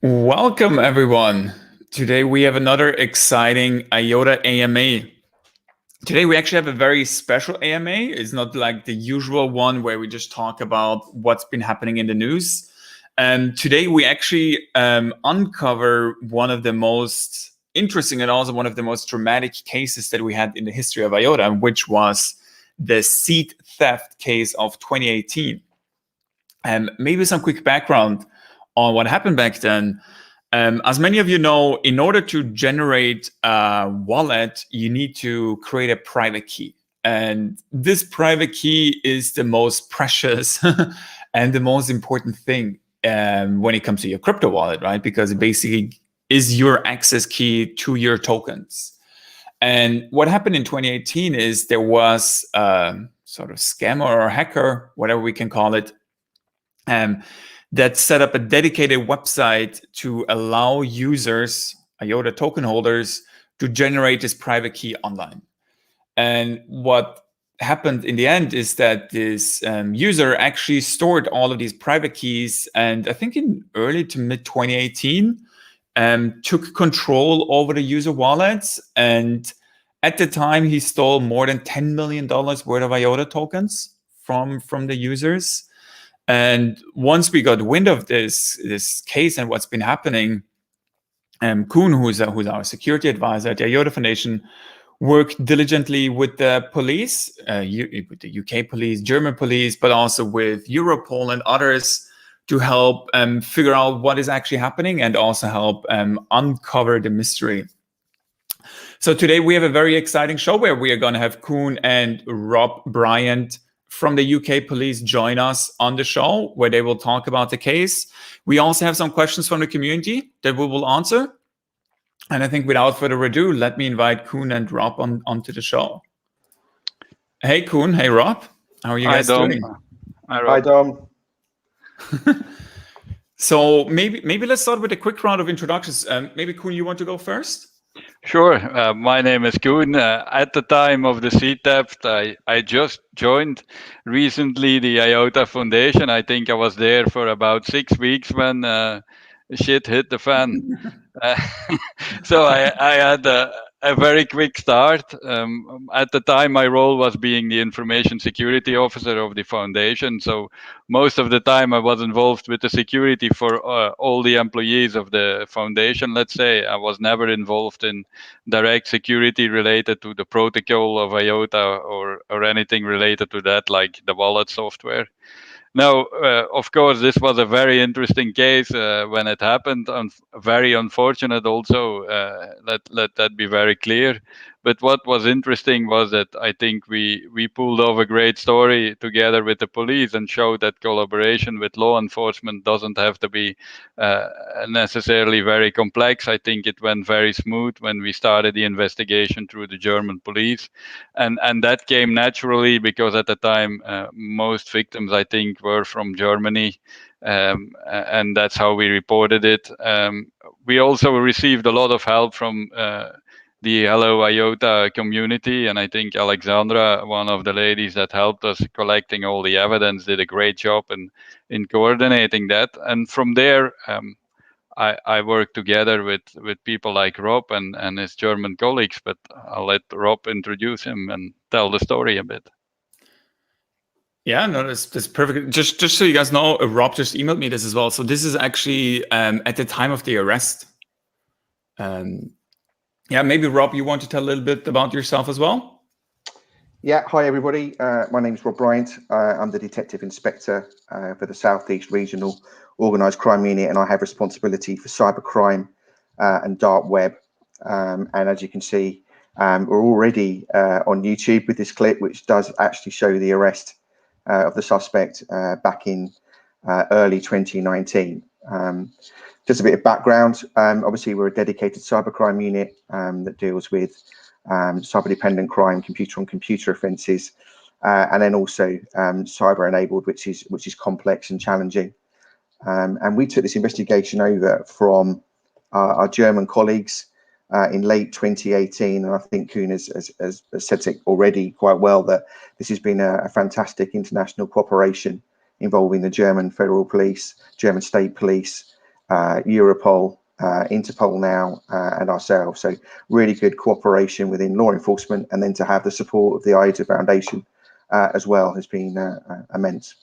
Welcome, everyone. Today we have another exciting IOTA AMA. Today we actually have a very special AMA. It's not like the usual one where we just talk about what's been happening in the news. Today we actually uncover one of the most interesting and also one of the most dramatic cases that we had in the history of IOTA, which was the seed theft case of 2018. Maybe some quick background on what happened back then. As many of you know, in order to generate a wallet, you need to create a private key. And this private key is the most precious and the most important thing when it comes to your crypto wallet, right? Because it basically is your access key to your tokens. And what happened in 2018 is there was a sort of scammer or hacker, whatever we can call it, that set up a dedicated website to allow users, IOTA token holders, to generate this private key online. And what happened in the end is that this user actually stored all of these private keys, and I think in early to mid 2018, took control over the user wallets. And at the time, he stole more than $10 million worth of IOTA tokens from the users. And once we got wind of this case and what's been happening, Koen, who's our security advisor at the IOTA Foundation, worked diligently with the police, with the UK police, German police, but also with Europol and others to help figure out what is actually happening and also help uncover the mystery. So today we have a very exciting show where we are going to have Koen and Rob Bryant from the UK police join us on the show where they will talk about the case. We also have some questions from the community that we will answer. And I think without further ado, let me invite Koen and Rob onto the show. Hey, Koen. Hey, Rob. How are you guys doing? Hi, Dom. So maybe let's start with a quick round of introductions. Maybe, Koen, you want to go first? Sure. My name is Koen. At the time of the seed theft, I just joined recently the IOTA Foundation. I think I was there for about 6 weeks when shit hit the fan. So I had a very quick start. At the time, my role was being the information security officer of the foundation. So most of the time I was involved with the security for all the employees of the foundation, let's say. I was never involved in direct security related to the protocol of IOTA or anything related to that, like the wallet software. Now, of course, this was a very interesting case when it happened. Very unfortunate also, let that be very clear. But what was interesting was that I think we pulled off a great story together with the police and showed that collaboration with law enforcement doesn't have to be necessarily very complex. I think it went very smooth when we started the investigation through the German police. And that came naturally because at the time, most victims, I think, were from Germany. And that's how we reported it. We also received a lot of help from the Hello IOTA community, and I think Alexandra, one of the ladies that helped us collecting all the evidence, did a great job in coordinating that. And from there, I work together with people like Rob and his German colleagues, but I'll let Rob introduce him and tell the story a bit. Yeah, no, that's perfect. Just so you guys know, Rob just emailed me this as well. So this is actually at the time of the arrest. Yeah, maybe Rob, you want to tell a little bit about yourself as well? Yeah, hi everybody. My name is Rob Bryant. I'm the Detective Inspector for the Southeast Regional Organised Crime Unit, and I have responsibility for cybercrime and dark web. And as you can see, we're already on YouTube with this clip, which does actually show the arrest of the suspect back in early 2019. Just a bit of background. Obviously, we're a dedicated cybercrime unit that deals with cyber-dependent crime, computer-on-computer offences, and then also cyber-enabled, which is complex and challenging. And we took this investigation over from our German colleagues in late 2018, and I think Koen has said it already quite well that this has been a fantastic international cooperation involving the German Federal Police, German State Police, Europol, Interpol now, and ourselves. So really good cooperation within law enforcement, and then to have the support of the IOTA Foundation as well has been immense.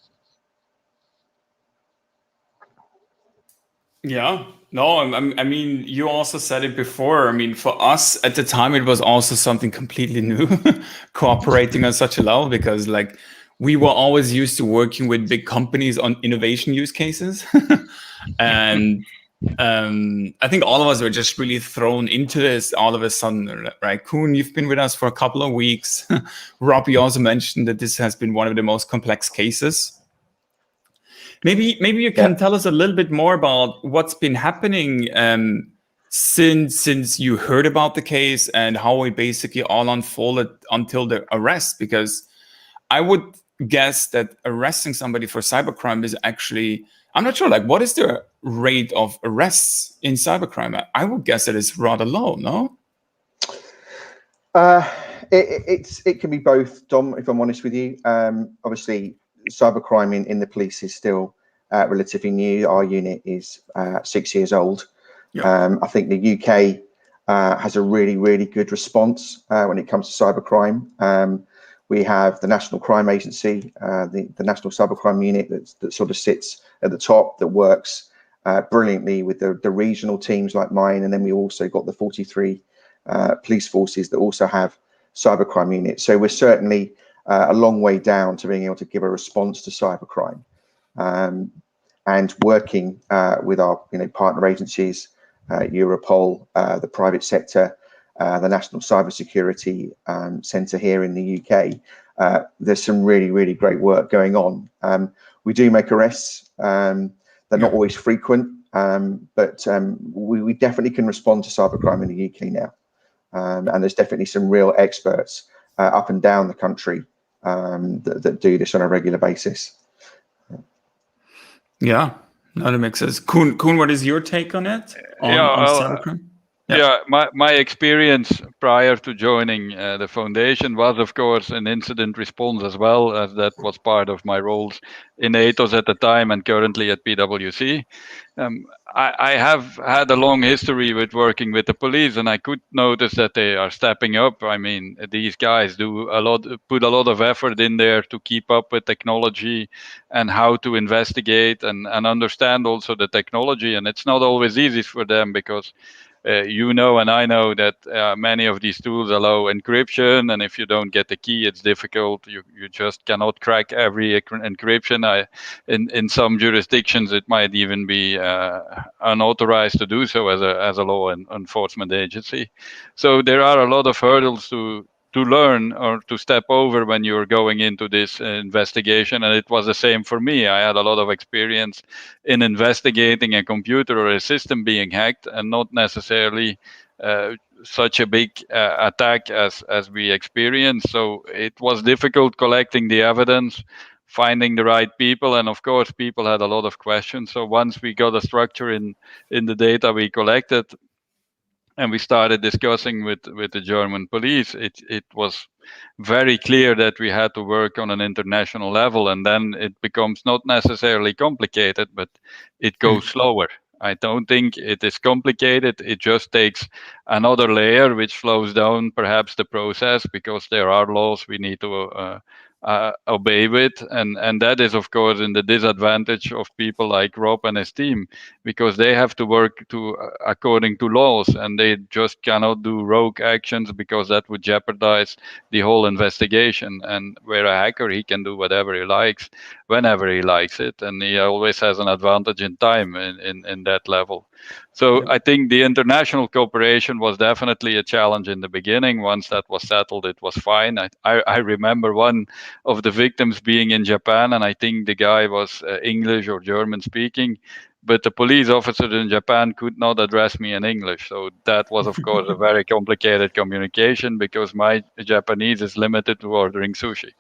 Yeah, no, I mean, you also said it before. I mean, for us at the time, it was also something completely new, cooperating on such a level, because like we were always used to working with big companies on innovation use cases. And I think all of us were just really thrown into this all of a sudden, right? Koen, you've been with us for a couple of weeks. Rob, you also mentioned that this has been one of the most complex cases. Maybe you can tell us a little bit more about what's been happening since you heard about the case and how it basically all unfolded until the arrest. Because I would guess that arresting somebody for cybercrime is actually, I'm not sure, like what is the rate of arrests in cybercrime? I would guess that it's rather low, no? It can be both, Dom, if I'm honest with you. Obviously, cybercrime in the police is still relatively new. Our unit is 6 years old. Yeah. I think the UK has a really good response when it comes to cybercrime. We have the National Crime Agency, the National Cybercrime Unit that sort of sits at the top, that works brilliantly with the regional teams like mine. And then we also got the 43 police forces that also have cybercrime units. So we're certainly a long way down to being able to give a response to cybercrime, and working with our partner agencies, Europol, the private sector, the National Cybersecurity Centre here in the UK. There's some really great work going on. We do make arrests. They're not always frequent, but we definitely can respond to cybercrime in the UK now. And there's definitely some real experts up and down the country that do this on a regular basis. Yeah, no, that makes sense. Koen, what is your take on it? On cybercrime? Yeah, my experience prior to joining the foundation was, of course, an incident response as well, as that was part of my roles in ATOS at the time and currently at PwC. I have had a long history with working with the police, and I could notice that they are stepping up. I mean, these guys put a lot of effort in there to keep up with technology and how to investigate and understand also the technology. And it's not always easy for them because and I know that many of these tools allow encryption, and if you don't get the key, it's difficult. You just cannot crack every encryption. In some jurisdictions, it might even be unauthorized to do so as a law enforcement agency. So there are a lot of hurdles to learn or to step over when you're going into this investigation. And it was the same for me. I had a lot of experience in investigating a computer or a system being hacked, and not necessarily such a big attack as we experienced. So it was difficult collecting the evidence, finding the right people, and of course people had a lot of questions. So once we got a structure in the data we collected, and we started discussing with the German police, it was very clear that we had to work on an international level, and then it becomes not necessarily complicated, but it goes slower. I don't think it is complicated. It just takes another layer, which slows down perhaps the process, because there are laws we need to obey with, and that is of course in the disadvantage of people like Rob and his team, because they have to work according to laws, and they just cannot do rogue actions, because that would jeopardize the whole investigation. And where a hacker, he can do whatever he likes whenever he likes it, and he always has an advantage in time in that level. So I think the international cooperation was definitely a challenge in the beginning. Once that was settled, it was fine. I remember one of the victims being in Japan, and I think the guy was English or German speaking, but the police officer in Japan could not address me in English. So that was, of course, a very complicated communication, because my Japanese is limited to ordering sushi.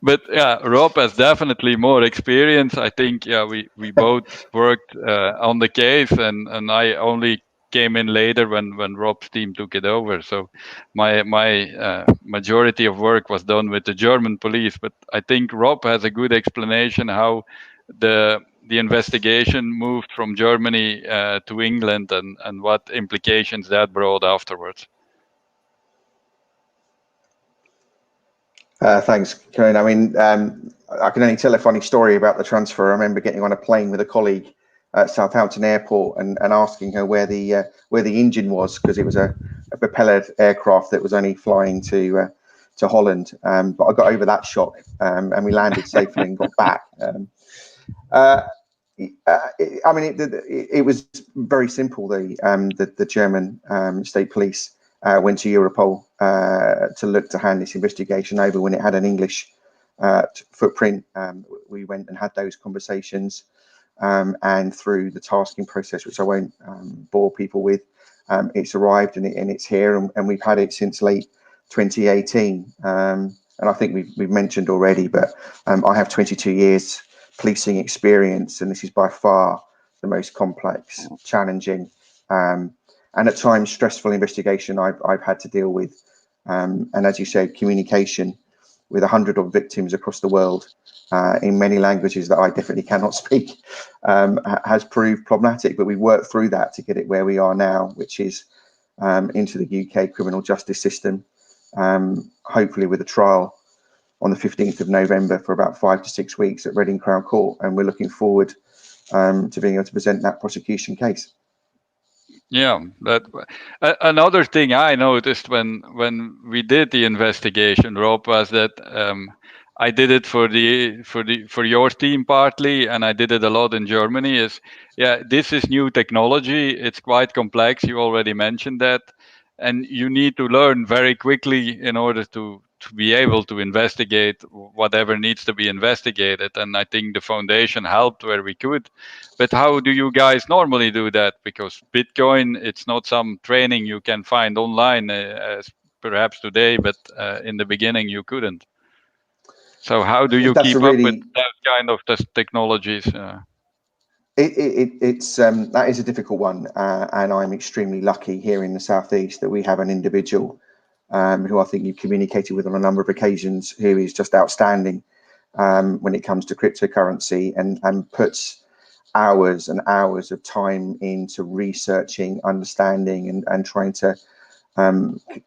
But yeah, Rob has definitely more experience. I think we both worked on the case, and I only came in later when Rob's team took it over. So my majority of work was done with the German police. But I think Rob has a good explanation how the investigation moved from Germany to England and what implications that brought afterwards. Thanks, Koen. I mean, I can only tell a funny story about the transfer. I remember getting on a plane with a colleague at Southampton Airport and asking her where the engine was, because it was a propellered aircraft that was only flying to Holland. But I got over that shock, and we landed safely and got back. I mean, it was very simple. The German state police went to Europol to look to hand this investigation over when it had an English footprint. We went and had those conversations, and through the tasking process, which I won't bore people with, it's arrived and it's here, and we've had it since late 2018. And I think we've mentioned already, but I have 22 years policing experience, and this is by far the most complex, challenging, and at times stressful investigation I've had to deal with. And as you said, communication with 100 of victims across the world in many languages that I definitely cannot speak has proved problematic. But we worked through that to get it where we are now, which is into the UK criminal justice system, hopefully with a trial on the 15th of November for about 5 to 6 weeks at Reading Crown Court, and we're looking forward to being able to present that prosecution case. Yeah, another thing I noticed when we did the investigation, Rob, was that I did it for your team partly, and I did it a lot in Germany. This is new technology. It's quite complex. You already mentioned that, and you need to learn very quickly in order to be able to investigate whatever needs to be investigated. And I think the foundation helped where we could. But how do you guys normally do that? Because Bitcoin, it's not some training you can find online, as perhaps today, but in the beginning you couldn't. So how do you keep up with that kind of technologies? That is a difficult one, and I'm extremely lucky here in the Southeast that we have an individual who I think you've communicated with on a number of occasions, who is just outstanding when it comes to cryptocurrency, and puts hours and hours of time into researching, understanding, and trying to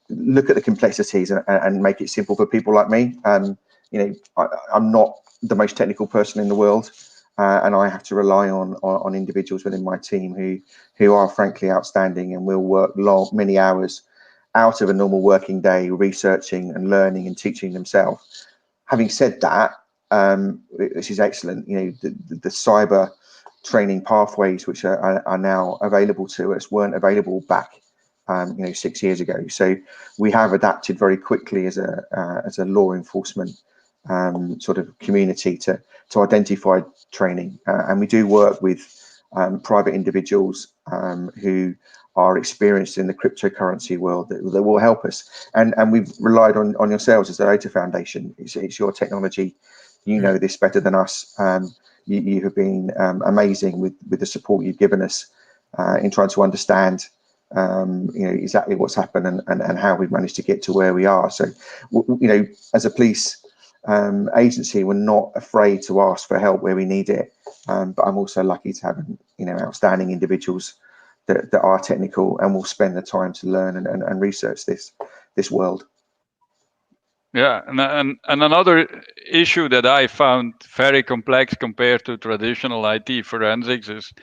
look at the complexities and make it simple for people like me. I'm not the most technical person in the world, and I have to rely on individuals within my team who are frankly outstanding and will work many hours out of a normal working day researching and learning and teaching themselves. Having said that, this is excellent. The cyber training pathways which are now available to us weren't available back 6 years ago. So we have adapted very quickly as a law enforcement sort of community to identify training, and we do work with private individuals who are experienced in the cryptocurrency world that will help us, and we've relied on yourselves as the IOTA Foundation. It's your technology. You know this better than us. You have been amazing with the support you've given us in trying to understand exactly what's happened and how we've managed to get to where we are. So as a police agency, we're not afraid to ask for help where we need it, but I'm also lucky to have outstanding individuals that are technical and will spend the time to learn and research this world. Yeah, and another issue that I found very complex compared to traditional IT forensics is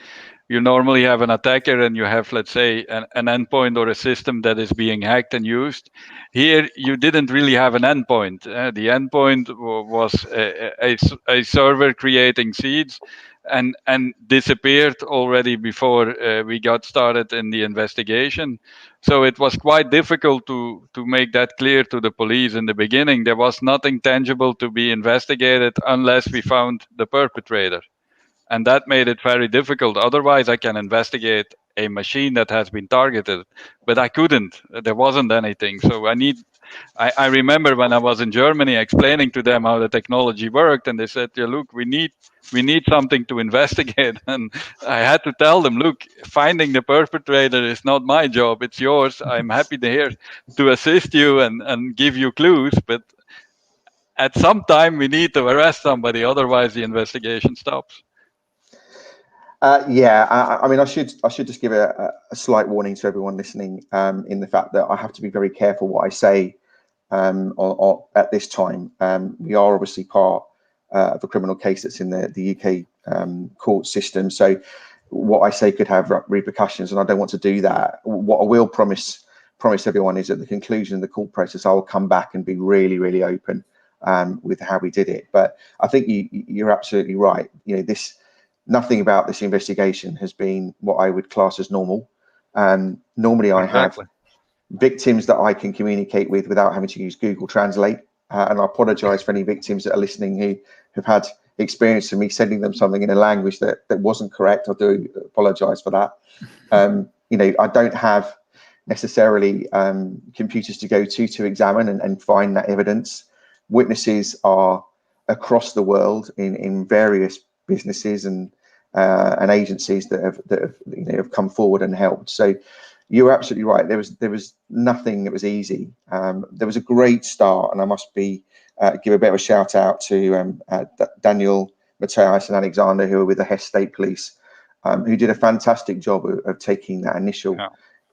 you normally have an attacker and you have, let's say, an endpoint or a system that is being hacked and used. Here, you didn't really have an endpoint. The endpoint was a server creating seeds and disappeared already before we got started in the investigation. So it was quite difficult to make that clear to the police in the beginning. There was nothing tangible to be investigated unless we found the perpetrator. And that made it very difficult. Otherwise, I can investigate a machine that has been targeted, but I couldn't. There wasn't anything. So I remember when I was in Germany explaining to them how the technology worked, and they said, yeah, look, we need something to investigate. And I had to tell them, look, finding the perpetrator is not my job, it's yours. I'm happy to assist you and give you clues, but at some time we need to arrest somebody, otherwise the investigation stops. I mean, I should just give a slight warning to everyone listening, in the fact that I have to be very careful what I say at this time. We are obviously part of a criminal case that's in the UK court system, so what I say could have repercussions, and I don't want to do that. What I will promise everyone is at the conclusion of the court process, I will come back and be really, really open with how we did it. But I think you're absolutely right. You know, nothing about this investigation has been what I would class as normal. Normally I have victims that I can communicate with without having to use Google Translate. And I apologize for any victims that are listening who have had experience of me sending them something in a language that wasn't correct. I do apologize for that. You know, I don't have necessarily computers to go to examine and find that evidence. Witnesses are across the world in various businesses and agencies that have come forward and helped. So you're absolutely right. There was nothing that was easy. There was a great start, and I must give a bit of a shout out to Daniel, Matthias, and Alexander, who are with the Hesse State Police, who did a fantastic job of taking that initial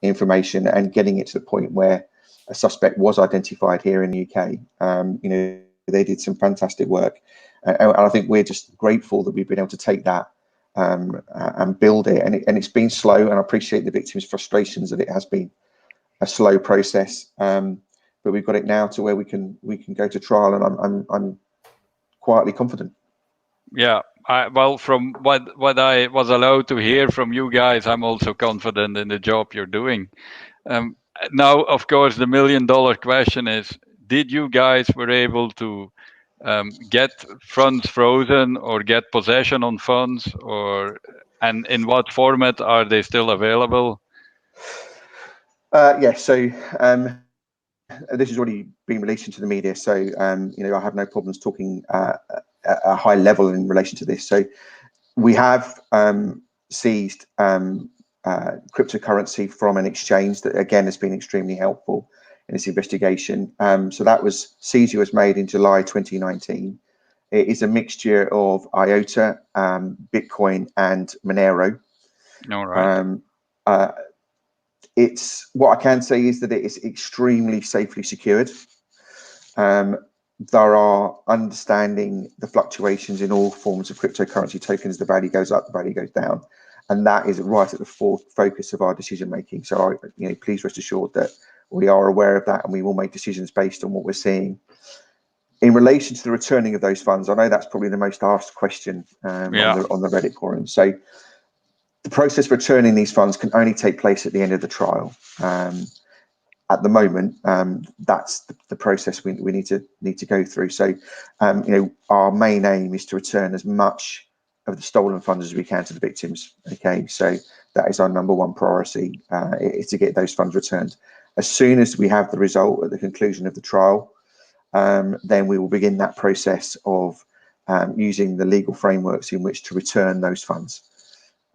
information and getting it to the point where a suspect was identified here in the UK. You know, they did some fantastic work, and I think we're just grateful that we've been able to take that and build it. And it's been slow, and I appreciate the victims' frustrations that it has been a slow process. But we've got it now to where we can go to trial, and I'm quietly confident. Yeah, well, from what I was allowed to hear from you guys, I'm also confident in the job you're doing. Now, of course, the $1 million question is: did you guys were able to get funds frozen or get possession on funds, and in what format are they still available? So this has already been released into the media, so you know, I have no problems talking at a high level in relation to this. So we have seized cryptocurrency from an exchange that again has been extremely helpful in this investigation. So that seizure was made in July 2019. It is a mixture of IOTA, Bitcoin, and Monero. All right. It's what I can say is that it is extremely safely secured. There are understanding the fluctuations in all forms of cryptocurrency tokens. The value goes up, the value goes down, and that is right at the focus of our decision making. So, you know, please rest assured that we are aware of that, and we will make decisions based on what we're seeing. In relation to the returning of those funds, I know that's probably the most asked question on the Reddit forum. So the process for returning these funds can only take place at the end of the trial. At the moment, that's the process we need to go through. So, you know, our main aim is to return as much of the stolen funds as we can to the victims. Okay, so that is our number one priority, is to get those funds returned. As soon as we have the result at the conclusion of the trial, then we will begin that process of using the legal frameworks in which to return those funds.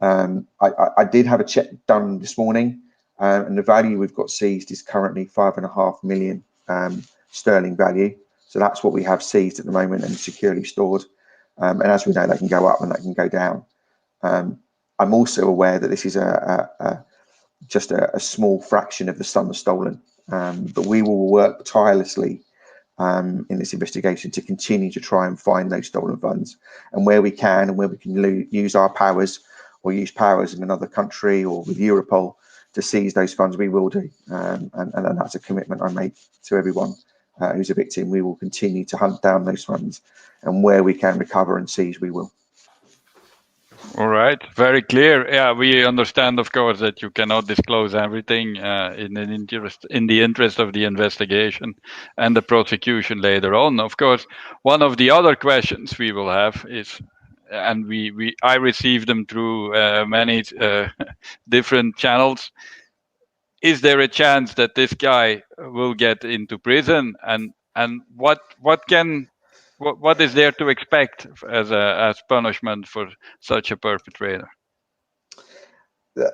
I did have a check done this morning, and the value we've got seized is currently 5.5 million sterling value. So that's what we have seized at the moment and securely stored. And as we know, that can go up and that can go down. I'm also aware that this is just a small fraction of the sum stolen, but we will work tirelessly in this investigation to continue to try and find those stolen funds, and where we can use our powers or use powers in another country or with Europol to seize those funds, we will do. And that's a commitment I make to everyone who's a victim. We will continue to hunt down those funds, and where we can recover and seize, we will. All right, very clear. Yeah, we understand, of course, that you cannot disclose everything in the interest of the investigation and the prosecution later on. Of course, one of the other questions we will have is, and I receive them through many different channels. Is there a chance that this guy will get into prison, and what is there to expect as punishment for such a perpetrator?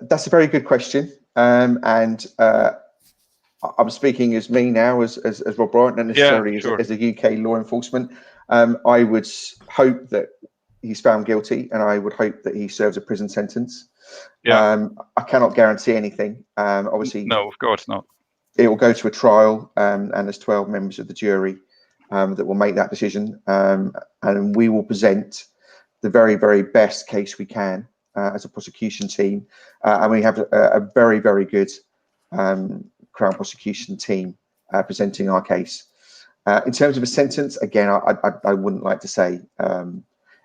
That's a very good question, and I'm speaking as me now, as Rob Bryant, not necessarily as a UK law enforcement. I would hope that he's found guilty, and I would hope that he serves a prison sentence. I cannot guarantee anything. Obviously, no, of course not. It will go to a trial, and there's 12 members of the jury that will make that decision, and we will present the very, very best case we can as a prosecution team, and we have a very, very good Crown prosecution team presenting our case. In terms of a sentence, again, I wouldn't like to say,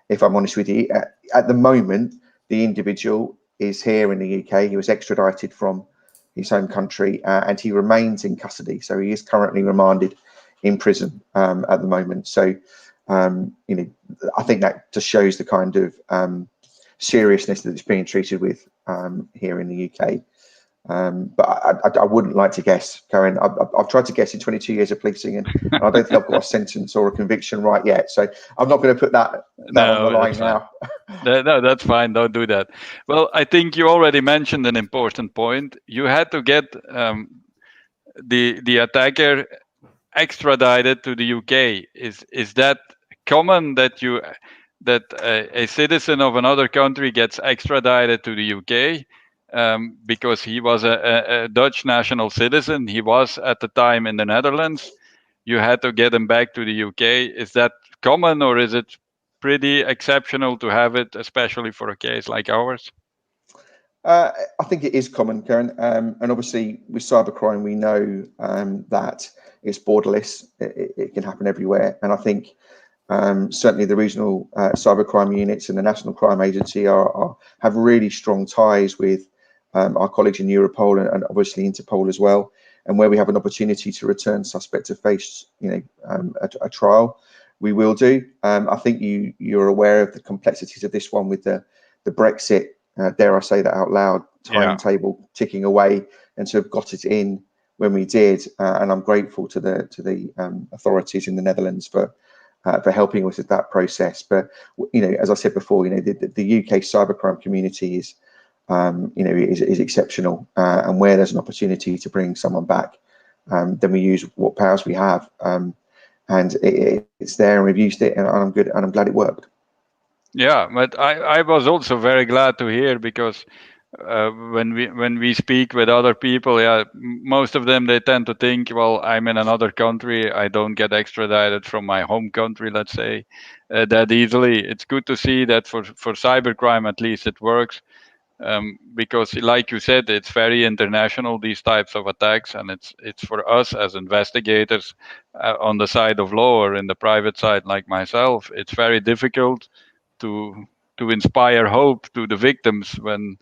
if I'm honest with you. At the moment, the individual is here in the UK. He was extradited from his home country, and he remains in custody. So he is currently remanded in prison at the moment. So, I think that just shows the kind of seriousness that it's being treated with here in the UK. But I wouldn't like to guess, Koen. I've tried to guess in 22 years of policing, and I don't think I've got a sentence or a conviction right yet. So I'm not going to put that on the line now. No, that's fine. Don't do that. Well, I think you already mentioned an important point. You had to get the attacker extradited to the UK. Is that common that a citizen of another country gets extradited to the UK? Because he was a Dutch national citizen. He was at the time in the Netherlands. You had to get him back to the UK. Is that common, or is it pretty exceptional to have it, especially for a case like ours? I think it is common, Koen. And obviously with cybercrime, we know that it's borderless. It can happen everywhere. And I think certainly the regional cybercrime units and the National Crime Agency have really strong ties with our colleagues in Europol and obviously Interpol as well. And where we have an opportunity to return suspect to face, a trial, we will do. I think you're aware of the complexities of this one with the Brexit, dare I say that out loud, timetable ticking away, and to have got it in when we did. And I'm grateful to the authorities in the Netherlands for helping us with that process. But as I said before, the UK cybercrime community is exceptional, and where there's an opportunity to bring someone back, then we use what powers we have, and it's there, and we've used it, and I'm glad it worked. Yeah, but I was also very glad to hear, because when we speak with other people, most of them, they tend to think, well, I'm in another country, I don't get extradited from my home country, let's say, that easily. It's good to see that for cybercrime, at least, it works. Because like you said, it's very international, these types of attacks, and it's for us as investigators on the side of law or in the private side like myself, it's very difficult to inspire hope to the victims when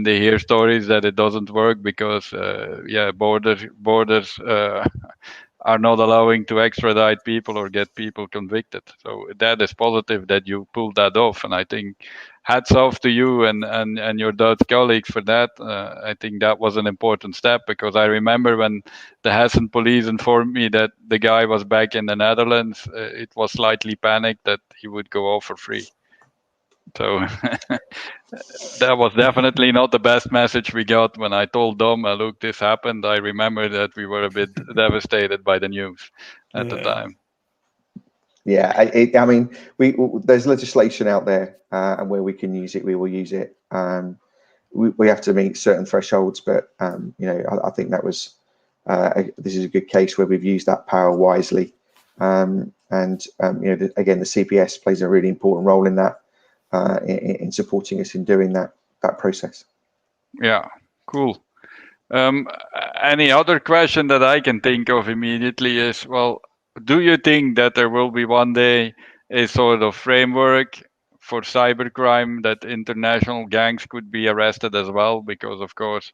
they hear stories that it doesn't work because borders are not allowing to extradite people or get people convicted. So that is positive that you pulled that off, and I think hats off to you and your Dutch colleagues for that. I think that was an important step, because I remember when the Hessen police informed me that the guy was back in the Netherlands, it was slightly panicked that he would go off for free. So that was definitely not the best message we got when I told Dom, look, this happened. I remember that we were a bit devastated by the news at the time. Yeah, I mean, there's legislation out there, and where we can use it, we will use it. We have to meet certain thresholds, but I think that was this is a good case where we've used that power wisely. Again, the CPS plays a really important role in that, in supporting us in doing that process. Yeah, cool. Any other question that I can think of immediately is, well, do you think that there will be one day a sort of framework for cybercrime that international gangs could be arrested as well? Because of course,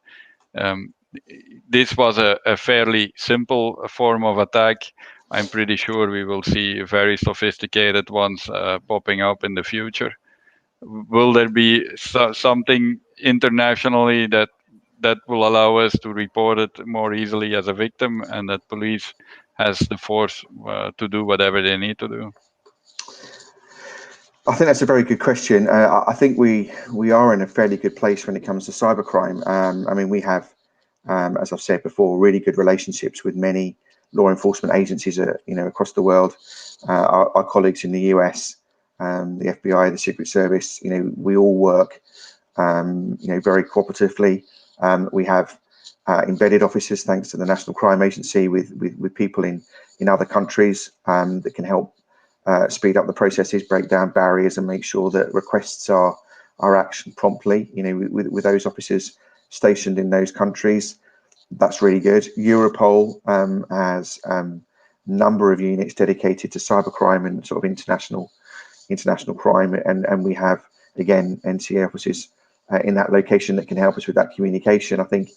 this was a fairly simple form of attack. I'm pretty sure we will see very sophisticated ones popping up in the future. will there be something internationally that will allow us to report it more easily as a victim, and that police has the force to do whatever they need to do? I think that's a very good question. I think we are in a fairly good place when it comes to cybercrime. I mean, we have, as I've said before, really good relationships with many law enforcement agencies, across the world. Our colleagues in the US, the FBI, the Secret Service, we all work, very cooperatively. We have embedded officers, thanks to the National Crime Agency, with people in other countries that can help speed up the processes, break down barriers, and make sure that requests are actioned promptly. With those officers stationed in those countries, that's really good. Europol has a number of units dedicated to cybercrime and sort of international crime, and we have, again, NCA officers in that location that can help us with that communication. I think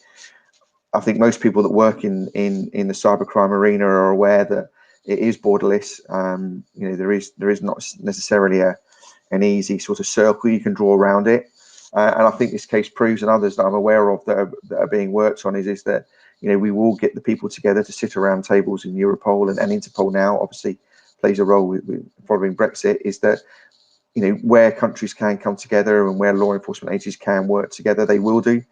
most people that work in the cybercrime arena are aware that it is borderless. There is not necessarily an easy sort of circle you can draw around it. And I think this case proves, and others that I'm aware of that are being worked on, is that we will get the people together to sit around tables in Europol, and Interpol now obviously plays a role with following Brexit, is that where countries can come together and where law enforcement agencies can work together, they will do.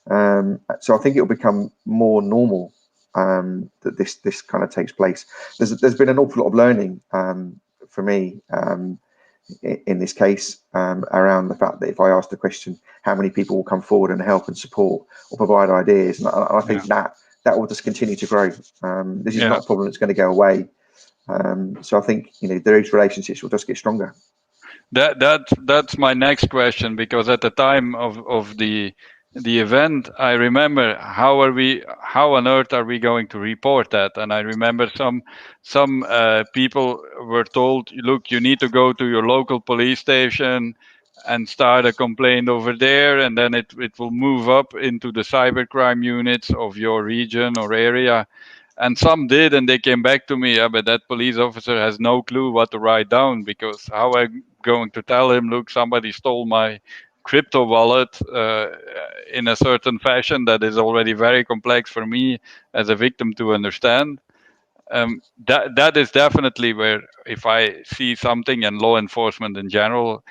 So I think it will become more normal that this kind of takes place. There's been an awful lot of learning for me in this case around the fact that if I ask the question, how many people will come forward and help and support or provide ideas, and I think that will just continue to grow. This is not a problem that's going to go away. So I think those relationships will just get stronger. That's my next question, because at the time of the event, I remember how on earth are we going to report that? And I remember some people were told, look, you need to go to your local police station and start a complaint over there, and then it will move up into the cybercrime units of your region or area. And some did, and they came back to me, but that police officer has no clue what to write down, because how am I going to tell him, look, somebody stole my crypto wallet in a certain fashion that is already very complex for me as a victim to understand. That is definitely where, if I see something, and law enforcement in general,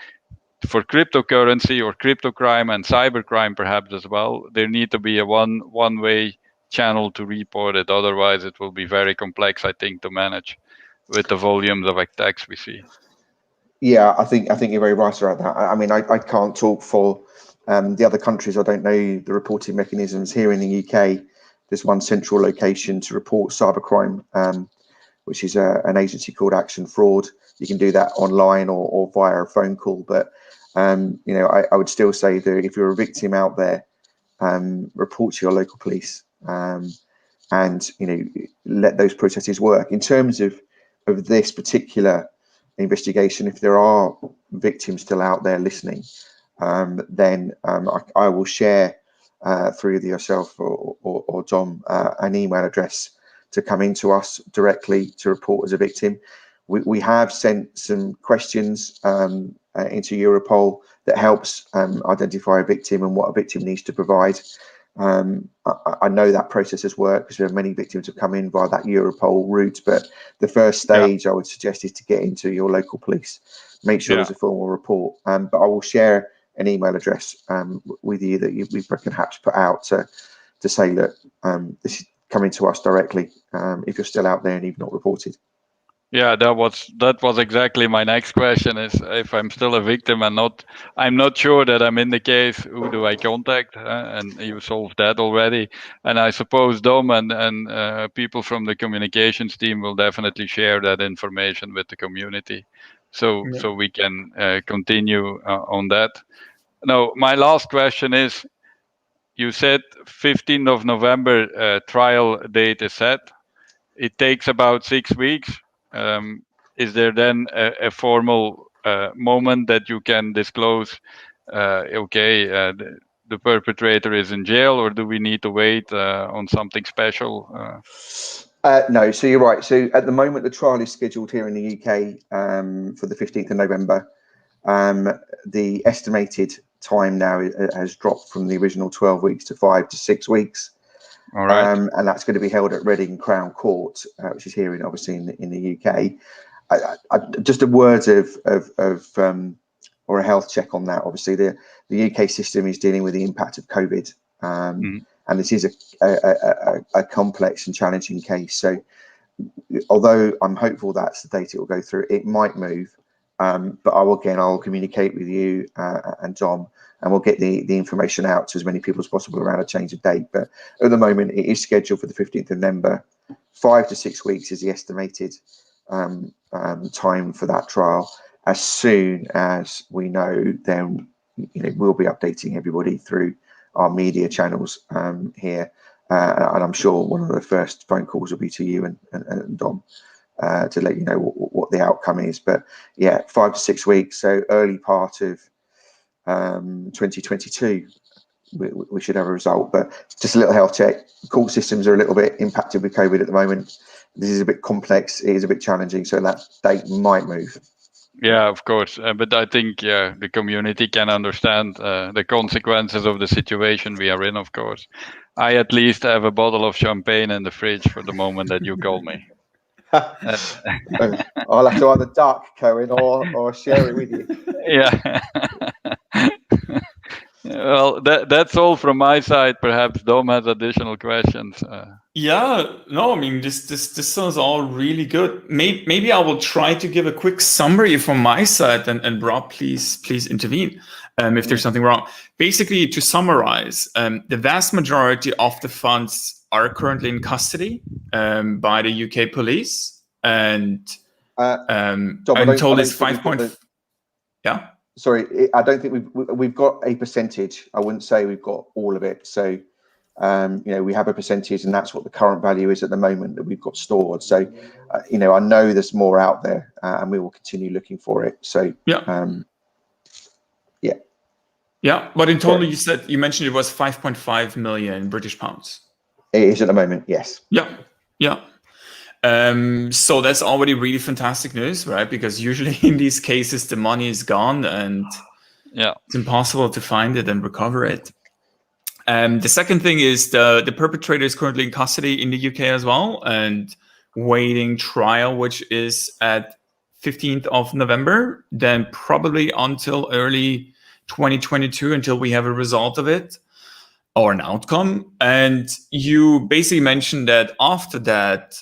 for cryptocurrency or crypto crime and cybercrime perhaps as well, there need to be a one-way channel to report it. Otherwise, it will be very complex, I think, to manage with the volumes of attacks we see. Yeah, I think you're very right about that. I mean, I can't talk for the other countries. I don't know the reporting mechanisms. Here in the UK, there's one central location to report cybercrime, which is an agency called Action Fraud. You can do that online or via a phone call. But I would still say that if you're a victim out there, report to your local police, and let those processes work. In terms of this particular investigation, if there are victims still out there listening, then I will share through yourself or Dom an email address to come into us directly to report as a victim. We have sent some questions into Europol that helps identify a victim and what a victim needs to provide. I know that process has worked because we have many victims have come in via that Europol route, but the first stage I would suggest is to get into your local police, make sure there's a formal report. But I will share an email address with you that we can perhaps put out to say that this is coming to us directly if you're still out there and you've not reported. Yeah, that was exactly my next question, is if I'm still a victim and I'm not sure that I'm in the case, who do I contact? And you solved that already. And I suppose Dom and people from the communications team will definitely share that information with the community. So we can continue on that. Now, my last question is, you said 15th of November trial date is set. It takes about 6 weeks. Is there then a formal moment that you can disclose, the perpetrator is in jail, or do we need to wait on something special? No, so you're right. So at the moment, the trial is scheduled here in the UK for the 15th of November. The estimated time now has dropped from the original 12 weeks to 5 to 6 weeks. All right. And that's going to be held at Reading Crown Court, which is here obviously in the UK. Just a word or a health check on that. Obviously, the UK system is dealing with the impact of COVID, and this is a complex and challenging case. So, although I'm hopeful that's the date it will go through, it might move. But I'll communicate with you and Dom, and we'll get the information out to as many people as possible around a change of date. But at the moment, it is scheduled for the 15th of November. 5 to 6 weeks is the estimated time for that trial. As soon as we know, then we'll be updating everybody through our media channels here, and I'm sure one of the first phone calls will be to you and Dom to let you know what the outcome is. But yeah, 5 to 6 weeks, so early part of 2022 we should have a result. But just a little health check. Court systems are a little bit impacted with COVID at the moment. This is a bit complex, it is a bit challenging, so that date might move. Yeah, of course. But I think the community can understand the consequences of the situation we are in, of course. I at least have a bottle of champagne in the fridge for the moment that you call me. I'll have to either duck, Koen, or share it with you. Yeah. Well, that's all from my side. Perhaps Dom has additional questions. Yeah, no, I mean this sounds all really good. Maybe I will try to give a quick summary from my side, and Rob, please intervene if there's something wrong. Basically, to summarize, the vast majority of the funds are currently in custody by the UK police, and Dom, I'm told it's 5. Yeah. Sorry, I don't think we've got a percentage. I wouldn't say we've got all of it. So, we have a percentage, and that's what the current value is at the moment that we've got stored. So, I know there's more out there, and we will continue looking for it. So, yeah. But in total, you mentioned it was 5.5 million British pounds. It is at the moment, yes. Yeah. So that's already really fantastic news, right? Because usually in these cases, the money is gone and it's impossible to find it and recover it. The second thing is the perpetrator is currently in custody in the UK as well and waiting trial, which is at 15th of November, then probably until early 2022 until we have a result of it or an outcome. And you basically mentioned that after that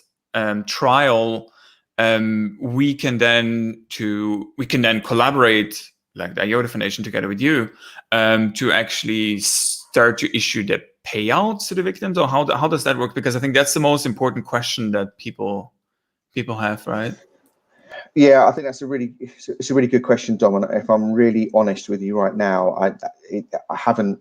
trial, we can then collaborate, like the IOTA Foundation together with you, to actually start to issue the payouts to the victims, or how does that work? Because I think that's the most important question that people have, right? Yeah, I think it's a really good question, Dom. And if I'm really honest with you right now, I haven't.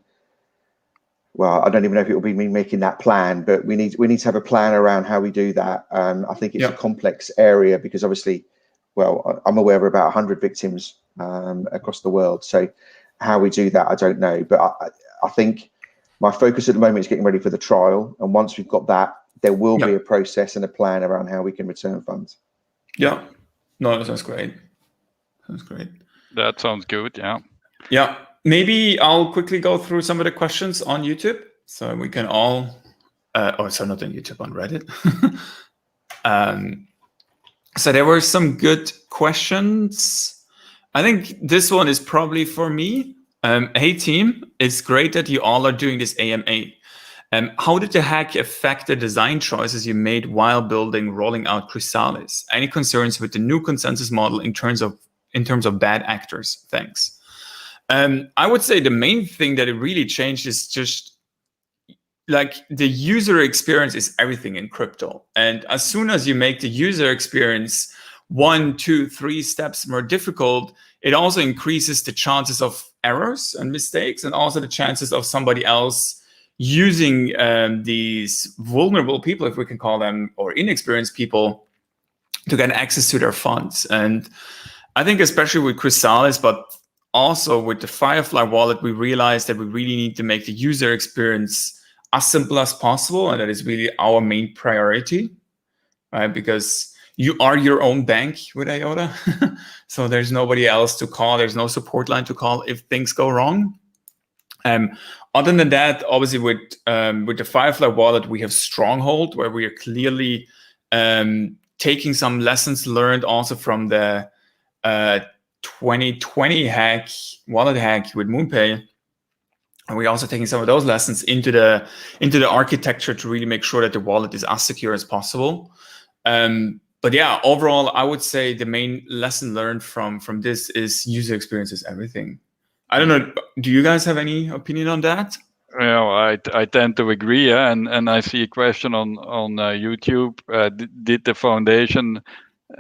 Well, I don't even know if it will be me making that plan, but we need to have a plan around how we do that. I think it's a complex area because obviously, I'm aware of about 100 victims across the world. So how we do that, I don't know. But I think my focus at the moment is getting ready for the trial. And once we've got that, there will be a process and a plan around how we can return funds. Yeah. No, that sounds great. That sounds good, yeah. Yeah. Maybe I'll quickly go through some of the questions on YouTube so we can all, not on YouTube, on Reddit. So there were some good questions. I think this one is probably for me. Hey team, it's great that you all are doing this AMA. How did the hack affect the design choices you made while rolling out Chrysalis? Any concerns with the new consensus model in terms of bad actors? Thanks. I would say the main thing that it really changed is just like the user experience is everything in crypto. And as soon as you make the user experience 1, 2, 3 steps more difficult, it also increases the chances of errors and mistakes, and also the chances of somebody else using these vulnerable people, if we can call them, or inexperienced people, to get access to their funds. And I think especially with Chrysalis, but also with the Firefly wallet, we realized that we really need to make the user experience as simple as possible, and that is really our main priority, right? Because you are your own bank with IOTA. So there's nobody else to call. There's no support line to call if things go wrong. Other than that, obviously with the Firefly wallet, we have Stronghold, where we are clearly taking some lessons learned also from the 2020 wallet hack with MoonPay. And we're also taking some of those lessons into the architecture to really make sure that the wallet is as secure as possible. But yeah, overall, I would say the main lesson learned from this is user experience is everything. I don't know. Do you guys have any opinion on that? Yeah, I tend to agree. Yeah? And I see a question on YouTube. Did the foundation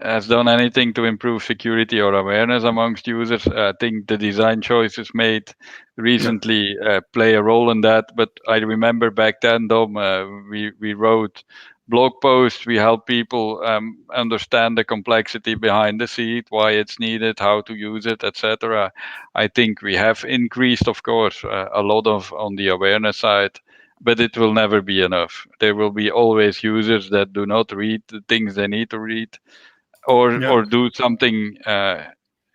has done anything to improve security or awareness amongst users? I think the design choices made recently play a role in that. But I remember back then, Dom, we wrote blog posts. We help people understand the complexity behind the seed, why it's needed, how to use it, etc. I think we have increased, of course, a lot on the awareness side, but it will never be enough. There will be always users that do not read the things they need to read, or do something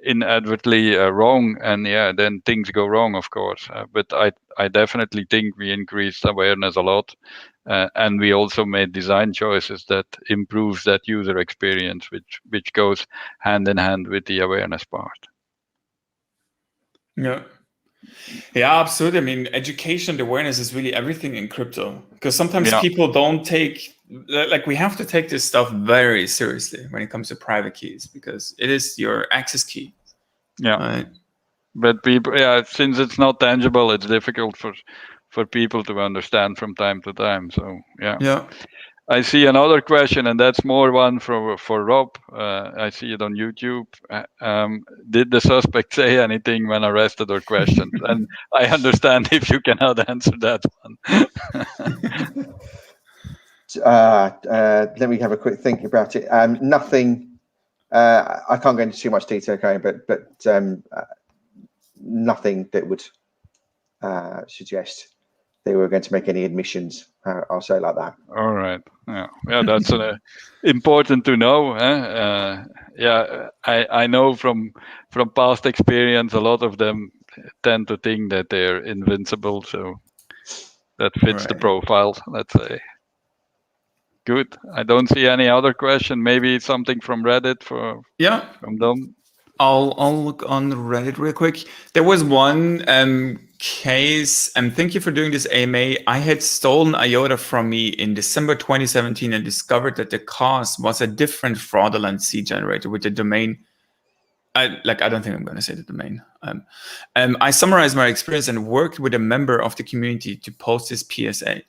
inadvertently wrong, and then things go wrong, of course. But I definitely think we increased awareness a lot, and we also made design choices that improves that user experience, which goes hand in hand with the awareness part. Yeah, absolutely. I mean, education and awareness is really everything in crypto, because sometimes people don't take, like, we have to take this stuff very seriously when it comes to private keys, because it is your access key. Right? But people, since it's not tangible, it's difficult for people to understand from time to time. So I see another question, and that's more one for Rob. I see it on YouTube. Did the suspect say anything when arrested or questioned? And I understand if you cannot answer that one. Let me have a quick think about it. Nothing. I can't go into too much detail, okay, but nothing that would suggest they were going to make any admissions. I'll say it like that. All right. Yeah, that's important to know. I know from past experience, a lot of them tend to think that they're invincible. So that fits the profile, let's say. Good. I don't see any other question. Maybe something from Reddit from them. I'll look on Reddit real quick. There was one case, and thank you for doing this, AMA. I had stolen IOTA from me in December 2017 and discovered that the cause was a different fraudulent seed generator with the domain. I don't think I'm going to say the domain. I summarized my experience and worked with a member of the community to post this PSA.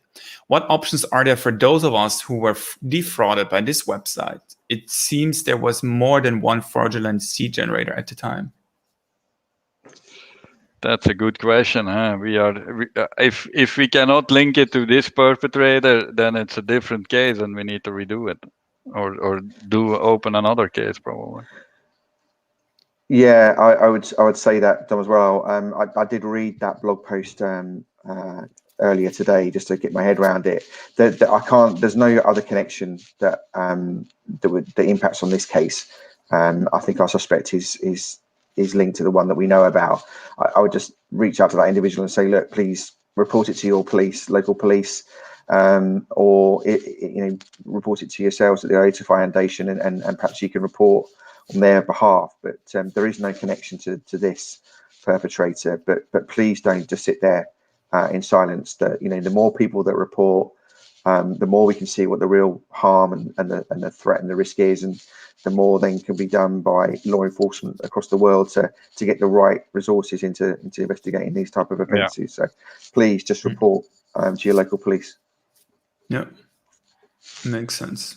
What options are there for those of us who were defrauded by this website? It seems there was more than one fraudulent seed generator at the time. That's a good question. If we cannot link it to this perpetrator, then it's a different case, and we need to redo it, or open another case probably. Yeah, I would say that, Dom, as well. I did read that blog post earlier today just to get my head around it. That I can't. There's no other connection that impacts on this case. I think our suspect is linked to the one that we know about. I would just reach out to that individual and say, look, please report it to your police, local police, or report it to yourselves at the IOTA Foundation, and perhaps you can report on their behalf. But there is no connection to this perpetrator. But please don't just sit there in silence. That the more people that report, the more we can see what the real harm and the threat and the risk is, and the more then can be done by law enforcement across the world to get the right resources into investigating these type of offences. So please just report to your local police. Yeah, makes sense.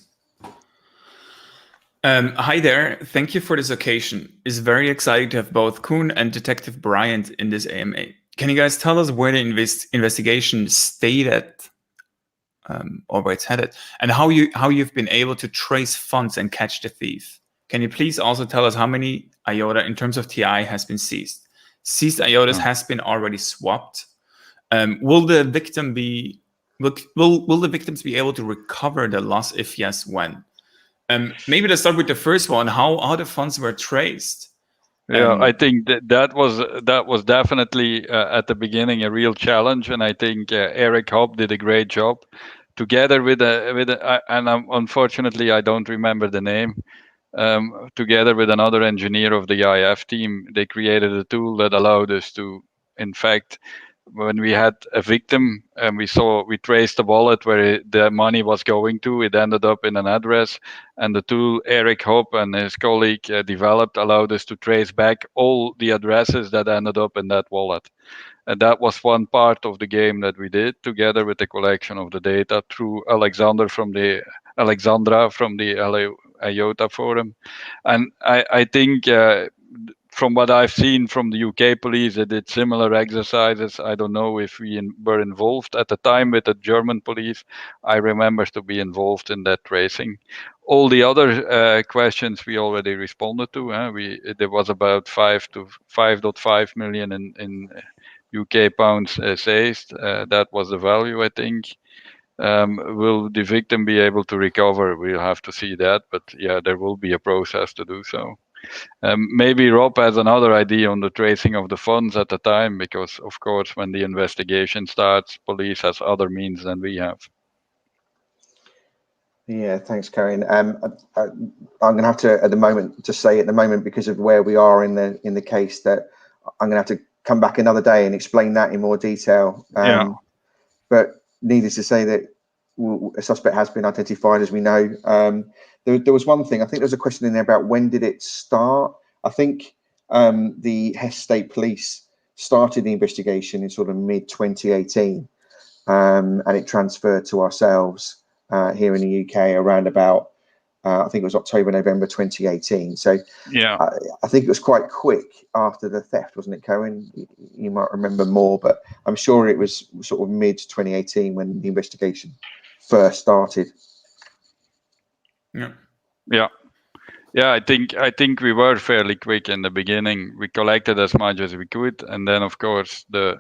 Hi there. Thank you for this occasion. It's very exciting to have both Koen and Detective Bryant in this AMA. Can you guys tell us where the investigation stayed at, or where it's headed, and how you've been able to trace funds and catch the thief? Can you please also tell us how many IOTA in terms of TI has been seized? Seized IOTAs has been already swapped. Will the victims be able to recover the loss? If yes, when? Maybe let's start with the first one. How the funds were traced. Yeah, I think that was definitely at the beginning a real challenge, and I think Eric Hopp did a great job, together with unfortunately I don't remember the name. Together with another engineer of the IF team, they created a tool that allowed us to, in fact, when we had a victim and we traced the wallet where the money was going to, it ended up in an address, and the tool Eric Hopp and his colleague developed allowed us to trace back all the addresses that ended up in that wallet. And that was one part of the game that we did, together with the collection of the data through Alexandra from the IOTA forum. And I think from what I've seen from the UK police, they did similar exercises. I don't know if we were involved at the time with the German police. I remember to be involved in that tracing. All the other questions we already responded to. There was about 5.5 million in UK pounds seized. That was the value, I think. Will the victim be able to recover? We'll have to see that, but yeah, there will be a process to do so. Maybe Rob has another idea on the tracing of the funds at the time, because of course, when the investigation starts, police has other means than we have. Yeah, thanks, Koen. I'm going to have to, at the moment, because of where we are in the case, that I'm going to have to come back another day and explain that in more detail. But needless to say that a suspect has been identified, as we know. There was one thing, I think there was a question in there about when did it start. I think the Hesse State Police started the investigation in sort of mid-2018, and it transferred to ourselves here in the UK around about, I think it was October, November 2018. So yeah, I think it was quite quick after the theft, wasn't it, Koen? You might remember more, but I'm sure it was sort of mid-2018 when the investigation first started. Yeah. I think we were fairly quick in the beginning. We collected as much as we could, and then of course the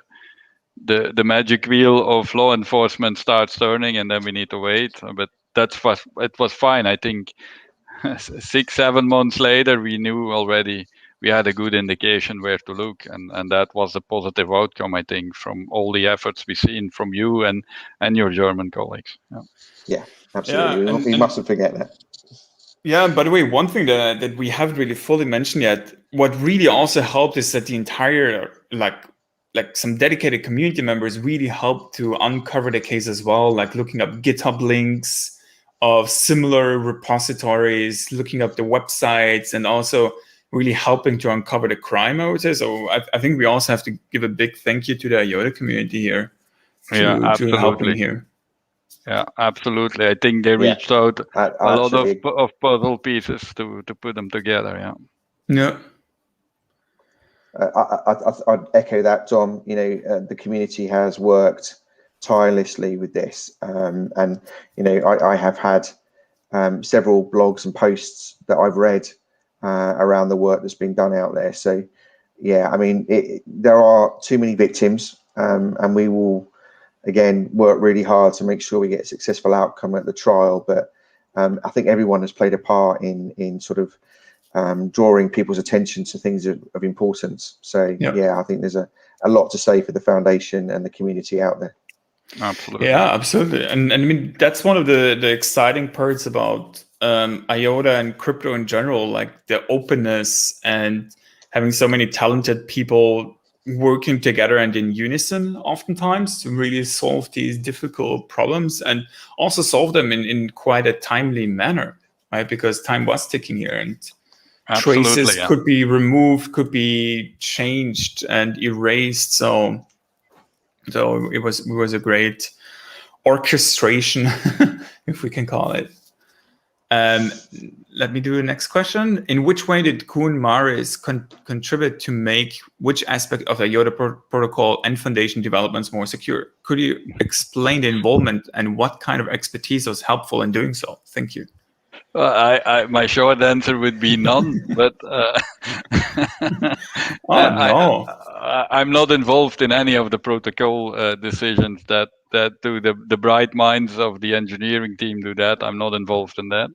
magic wheel of law enforcement starts turning, and then we need to wait. But it was fine. I think 6-7 months later, we knew already. We had a good indication where to look, and that was a positive outcome, I think, from all the efforts we've seen from you and your German colleagues. Yeah, absolutely. Yeah, we mustn't forget that. Yeah, by the way, one thing that we haven't really fully mentioned yet, what really also helped is that the entire, like some dedicated community members really helped to uncover the case as well, like looking up GitHub links of similar repositories, looking up the websites, and also really helping to uncover the crime, I would say. So I think we also have to give a big thank you to the IOTA community here to helping here. Yeah, absolutely. I think they reached out a lot of puzzle pieces to put them together. Yeah. I'd echo that, Dom. The community has worked tirelessly with this, and I have had several blogs and posts that I've read around the work that's been done out there. So yeah, I mean, there are too many victims, and we will again work really hard to make sure we get a successful outcome at the trial. But I think everyone has played a part in sort of drawing people's attention to things of importance. So yeah, I think there's a lot to say for the foundation and the community out there. Absolutely. Yeah, absolutely. And I mean, that's one of the exciting parts about IOTA and crypto in general, like the openness and having so many talented people working together and in unison oftentimes to really solve these difficult problems, and also solve them in quite a timely manner, right? Because time was ticking here, and traces could be removed, could be changed and erased. So it was a great orchestration, if we can call it. Let me do the next question. In which way did Koen Maris contribute to make which aspect of the IOTA protocol and foundation developments more secure? Could you explain the involvement and what kind of expertise was helpful in doing so? Thank you. Well, my short answer would be none, but I'm not involved in any of the protocol decisions that do the bright minds of the engineering team do that. I'm not involved in that.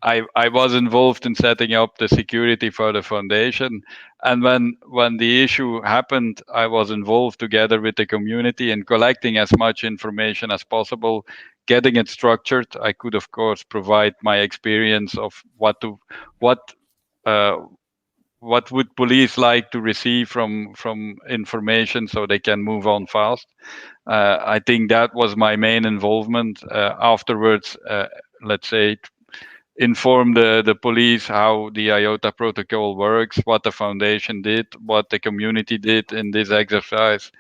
I was involved in setting up the security for the foundation, and when the issue happened, I was involved together with the community in collecting as much information as possible, getting it structured. I could, of course, provide my experience of what would police like to receive from information so they can move on fast. I think that was my main involvement. Afterwards, let's say, inform the police how the IOTA protocol works, what the foundation did, what the community did in this exercise,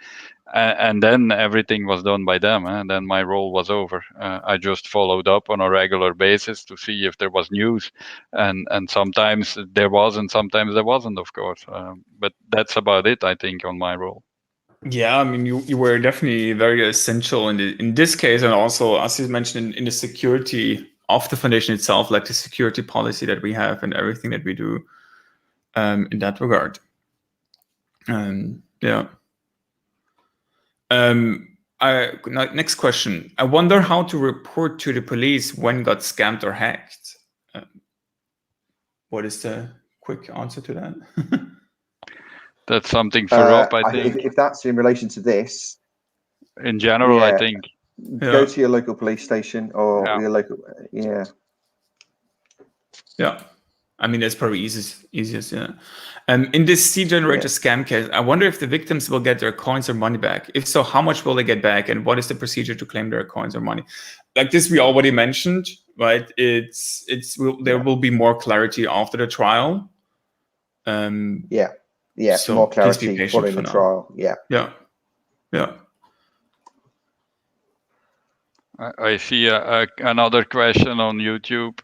and then everything was done by them. And then my role was over. I just followed up on a regular basis to see if there was news, and sometimes there was, and sometimes there wasn't, of course. But that's about it, I think, on my role. Yeah, I mean, you were definitely very essential in this case, and also, as you mentioned, in the security of the foundation itself, like the security policy that we have and everything that we do in that regard. Yeah. Next question. I wonder how to report to the police when got scammed or hacked. What is the quick answer to that? That's something for Rob, I think. If that's in relation to this. In general, yeah, I think. Go to your local police station or your local, yeah. I mean, that's probably easiest, yeah. In this seed generator scam case, I wonder if the victims will get their coins or money back. If so, how much will they get back, and what is the procedure to claim their coins or money? Like this, we already mentioned, right? There will be more clarity after the trial. So more clarity following the trial. Yeah. I see another question on YouTube.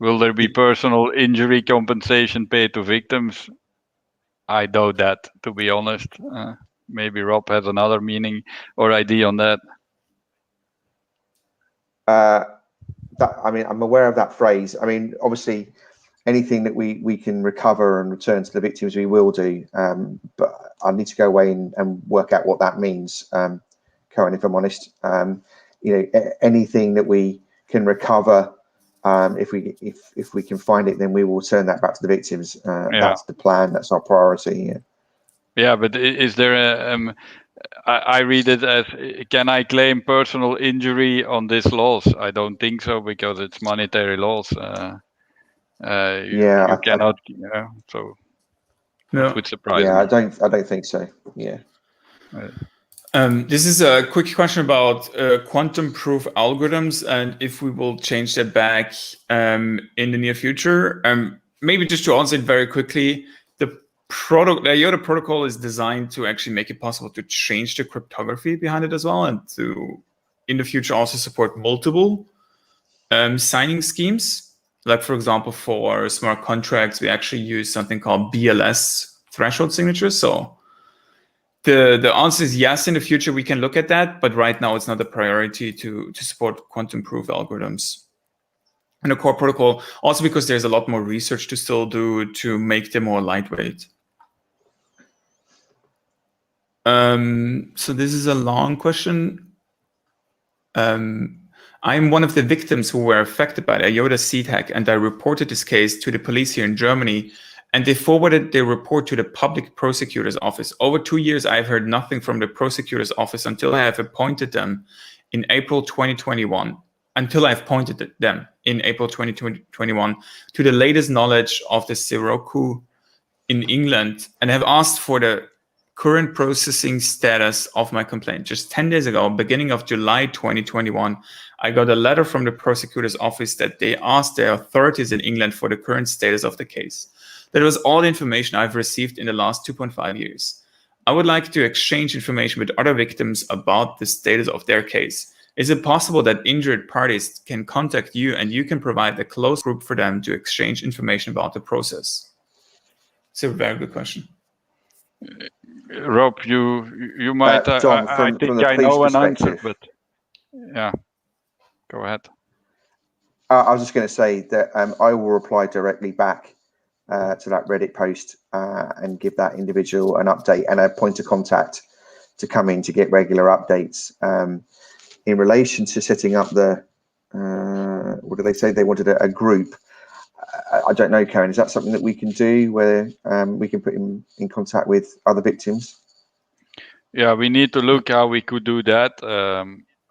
Will there be personal injury compensation paid to victims? I doubt that, to be honest. Maybe Rob has another meaning or idea on that. I mean, I'm aware of that phrase. I mean, obviously, anything that we can recover and return to the victims, we will do. But I need to go away and work out what that means, Koen, if I'm honest. Anything that we can recover, if we can find it, then we will turn that back to the victims. That's the plan. That's our priority. Yeah, but is there I read it as, can I claim personal injury on this loss? I don't think so, because it's monetary loss. You cannot. So it would surprise me. I don't think so. Yeah. This is a quick question about quantum proof algorithms and if we will change that back in the near future. Maybe just to answer it very quickly, the IOTA protocol is designed to actually make it possible to change the cryptography behind it as well, and to, in the future, also support multiple signing schemes. Like, for example, for smart contracts, we actually use something called BLS threshold signatures. So the answer is yes, in the future we can look at that, but right now it's not a priority to support quantum proof algorithms in the core protocol, also because there's a lot more research to still do to make them more lightweight. So this is a long question. I'm one of the victims who were affected by the IOTA seed hack, and I reported this case to the police here in Germany, and they forwarded their report to the public prosecutor's office. Over 2 years, I've heard nothing from the prosecutor's office until I have appointed them in April 2021. Until I've pointed them in April 2021 to the latest knowledge of the SEROCU in England, and have asked for the current processing status of my complaint. Just 10 days ago, beginning of July 2021, I got a letter from the prosecutor's office that they asked the authorities in England for the current status of the case. That was all the information I've received in the last 2.5 years. I would like to exchange information with other victims about the status of their case. Is it possible that injured parties can contact you and you can provide a closed group for them to exchange information about the process? It's a very good question. Rob, you might. John, I think I know an answer, but yeah, go ahead. I was just going to say that I will reply directly back to that Reddit post and give that individual an update and a point of contact to come in to get regular updates. In relation to setting up the or did they say they wanted a group? I don't know, Koen. Is that something that we can do where we can put him in contact with other victims? Yeah, we need to look how we could do that.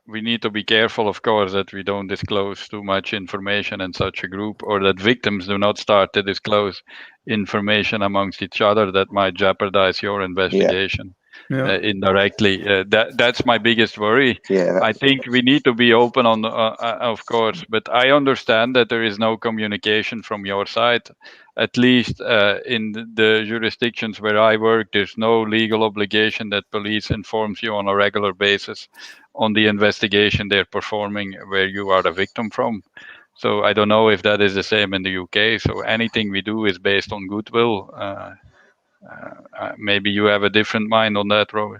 We need to be careful, of course, that we don't disclose too much information in such a group, or that victims do not start to disclose information amongst each other that might jeopardize your investigation. Indirectly. That's my biggest worry. I think we need to be open on, of course, but I understand that there is no communication from your side. At least in the jurisdictions where I work, there's no legal obligation that police informs you on a regular basis on the investigation they're performing where you are a victim from. So I don't know if that is the same in the UK. So anything we do is based on goodwill. Maybe you have a different mind on that, Rob.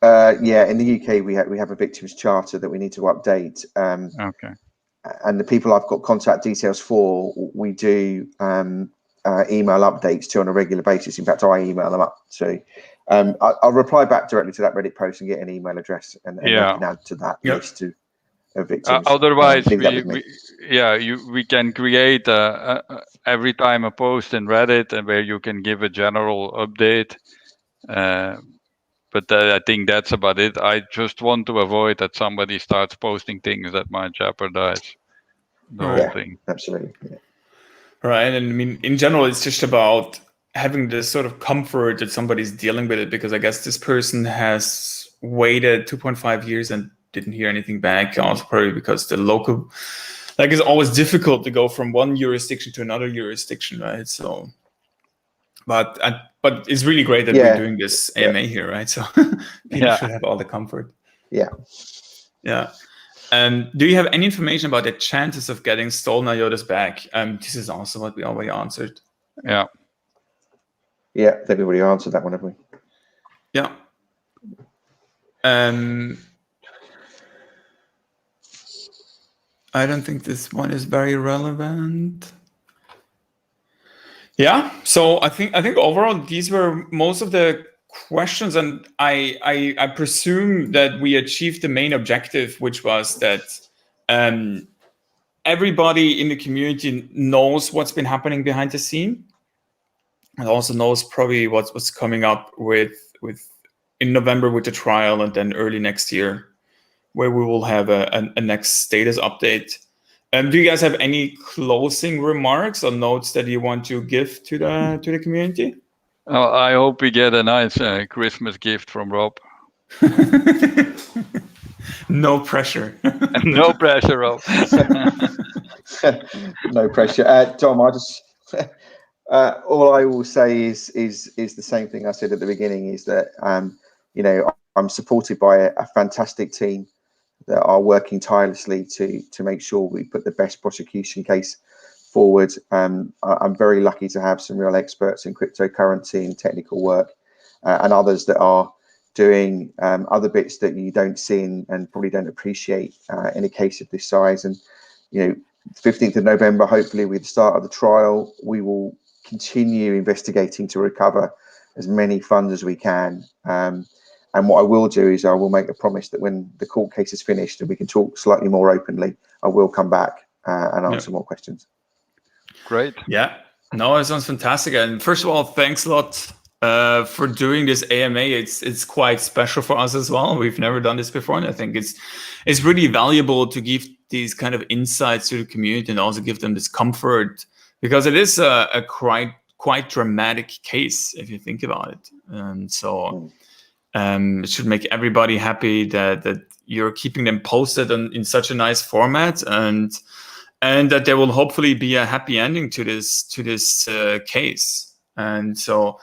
Yeah, in the UK we have a victims charter that we need to update. Okay. And the people I've got contact details for, we do email updates to on a regular basis. In fact, I email them up. So I'll reply back directly to that Reddit post and get an email address, and they can add to that list of victims. Otherwise, we can create every time a post in Reddit and where you can give a general update. But I think that's about it. I just want to avoid that somebody starts posting things that might jeopardize the whole thing. Absolutely. Yeah. Right. And I mean, in general, it's just about having this sort of comfort that somebody's dealing with it, because I guess this person has waited 2.5 years and didn't hear anything back. Also probably because the local, it's always difficult to go from one jurisdiction to another jurisdiction, right? So, but it's really great that we're doing this AMA here, right? So people should have all the comfort. Yeah. Yeah. Do you have any information about the chances of getting stolen IOTAs back? This is also what we already answered. Yeah. Yeah, I think we already answered that one, haven't we? Yeah. I don't think this one is very relevant. Yeah, so I think overall these were most of the questions, and I presume that we achieved the main objective, which was that everybody in the community knows what's been happening behind the scene, and also knows probably what's coming up with in November with the trial, and then early next year, where we will have a next status update. Do you guys have any closing remarks or notes that you want to give to the community? I hope we get a nice Christmas gift from Rob. No pressure. No pressure, Rob. No pressure. Dom, I just all I will say is the same thing I said at the beginning, is that I'm supported by a fantastic team that are working tirelessly to make sure we put the best prosecution case forward. I'm very lucky to have some real experts in cryptocurrency and technical work, and others that are doing other bits that you don't see and probably don't appreciate in a case of this size. And 15th of November, hopefully with the start of the trial, we will continue investigating to recover as many funds as we can. And what I will do is I will make a promise that when the court case is finished and we can talk slightly more openly, I will come back and answer more questions. Great. Yeah. No, it sounds fantastic. And first of all, thanks a lot for doing this AMA. It's quite special for us as well. We've never done this before, and I think it's really valuable to give these kind of insights to the community and also give them this comfort, because it is a quite dramatic case if you think about it. And so it should make everybody happy that you're keeping them posted in such a nice format, and that there will hopefully be a happy ending to this case. And so,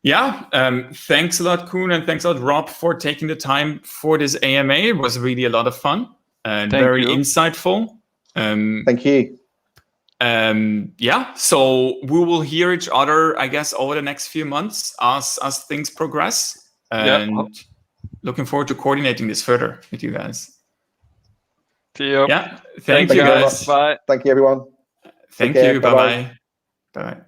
thanks a lot, Koen, and thanks a lot, Rob, for taking the time for this AMA. It was really a lot of fun and very insightful. Thank you. So we will hear each other, I guess, over the next few months as things progress. And looking forward to coordinating this further with you guys. See you. Yeah. Thank you, guys. Bye. Thank you, everyone. Thank you. Bye-bye. Bye.